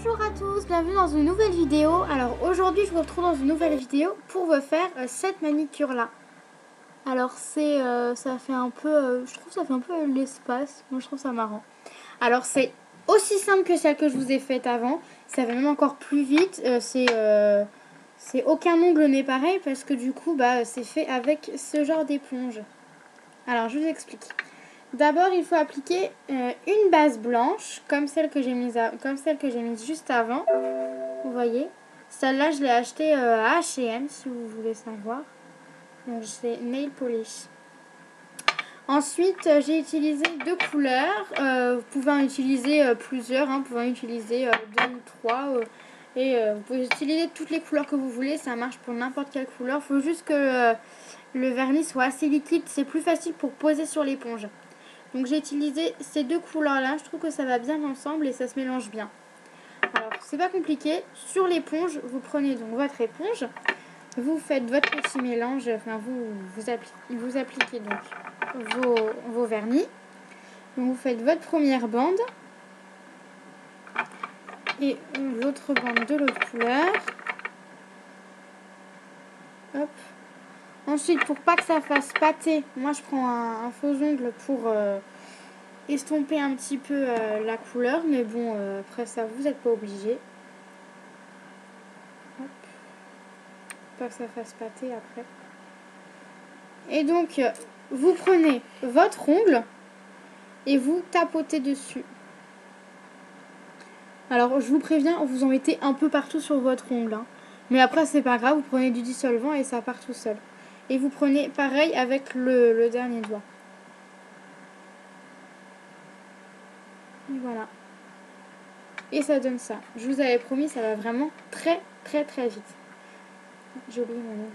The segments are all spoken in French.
Bonjour à tous, bienvenue dans une nouvelle vidéo. Alors aujourd'hui je vous retrouve dans une nouvelle vidéo pour vous faire cette manicure là. Alors ça fait un peu, je trouve ça fait un peu l'espace, moi je trouve ça marrant. Alors c'est aussi simple que celle que je vous ai faite avant, ça va même encore plus vite, c'est aucun ongle n'est pareil parce que du coup c'est fait avec ce genre d'éponge. Alors je vous explique. D'abord, il faut appliquer une base blanche, comme celle que j'ai mise juste avant. Vous voyez, celle-là, je l'ai achetée à H&M, si vous voulez savoir. Donc, c'est Nail Polish. Ensuite, j'ai utilisé deux couleurs. Vous pouvez en utiliser plusieurs, hein. Vous pouvez en utiliser deux ou trois. Vous pouvez utiliser toutes les couleurs que vous voulez. Ça marche pour n'importe quelle couleur. Il faut juste que le vernis soit assez liquide. C'est plus facile pour poser sur l'éponge. Donc j'ai utilisé ces deux couleurs là, je trouve que ça va bien ensemble et ça se mélange bien. Alors c'est pas compliqué, sur l'éponge, vous prenez donc votre éponge, vous faites votre petit mélange, enfin vous appliquez donc vos vernis. Donc vous faites votre première bande et l'autre bande de l'autre couleur. Hop. Ensuite, pour pas que ça fasse pâter, moi je prends un faux ongle pour estomper un petit peu la couleur. Mais bon, après ça, vous n'êtes pas obligé. Hop. Pas que ça fasse pâter après. Et donc, vous prenez votre ongle et vous tapotez dessus. Alors, je vous préviens, vous en mettez un peu partout sur votre ongle. Hein. Mais après, c'est pas grave, vous prenez du dissolvant et ça part tout seul. Et vous prenez pareil avec le dernier doigt. Et voilà. Et ça donne ça. Je vous avais promis, ça va vraiment très vite. J'ai oublié mon nom.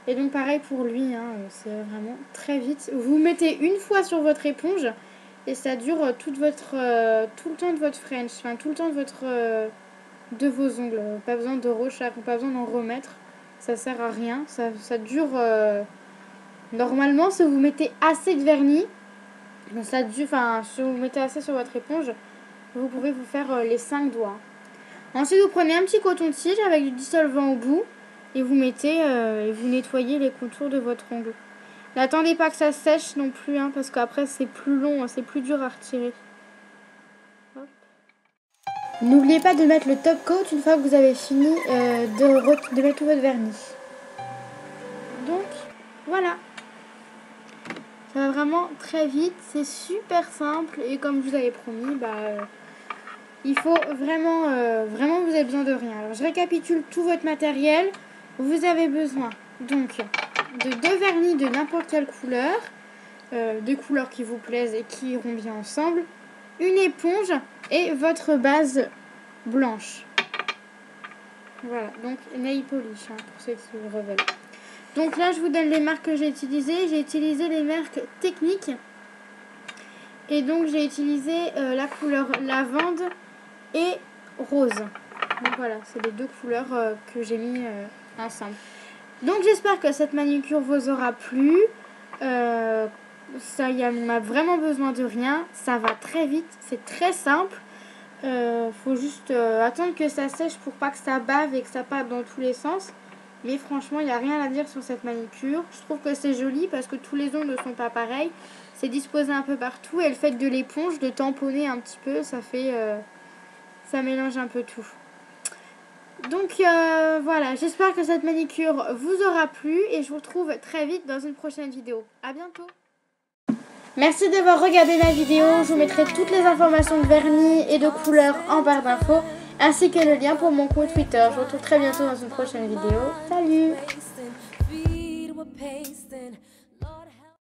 Et donc pareil pour lui, hein, c'est vraiment très vite. Vous mettez une fois sur votre éponge et ça dure tout le temps de votre French. Enfin, tout le temps de vos ongles. Pas besoin de rechaque, pas besoin d'en remettre. Ça sert à rien, ça dure normalement si vous mettez assez de vernis, ça dure, enfin si vous mettez assez sur votre éponge, vous pouvez vous faire les 5 doigts. Ensuite vous prenez un petit coton-tige avec du dissolvant au bout et vous mettez et vous nettoyez les contours de votre ongle. N'attendez pas que ça sèche non plus hein, parce qu'après c'est plus long, c'est plus dur à retirer. N'oubliez pas de mettre le top coat une fois que vous avez fini de mettre tout votre vernis. Donc, voilà. Ça va vraiment très vite, c'est super simple et comme je vous avais promis, il faut vraiment, vraiment vous avez besoin de rien. Alors, je récapitule tout votre matériel. Vous avez besoin donc de deux vernis de n'importe quelle couleur, des couleurs qui vous plaisent et qui iront bien ensemble, une éponge et votre base blanche. Voilà, donc Nail Polish, hein, pour ceux qui le veulent. Donc là, je vous donne les marques que j'ai utilisées. J'ai utilisé les marques techniques. Et donc, j'ai utilisé la couleur lavande et rose. Donc voilà, c'est les deux couleurs que j'ai mis ensemble. Donc, j'espère que cette manucure vous aura plu. On a vraiment besoin de rien. Ça va très vite. C'est très simple. Faut juste attendre que ça sèche pour pas que ça bave et que ça parte dans tous les sens. Mais franchement, il n'y a rien à dire sur cette manicure. Je trouve que c'est joli parce que tous les ongles ne sont pas pareils. C'est disposé un peu partout. Et le fait de l'éponge, de tamponner un petit peu, ça fait... ça mélange un peu tout. Donc voilà, j'espère que cette manicure vous aura plu. Et je vous retrouve très vite dans une prochaine vidéo. À bientôt. Merci d'avoir regardé ma vidéo. Je vous mettrai toutes les informations de vernis et de couleurs en barre d'infos, ainsi que le lien pour mon compte Twitter. Je vous retrouve très bientôt dans une prochaine vidéo. Salut!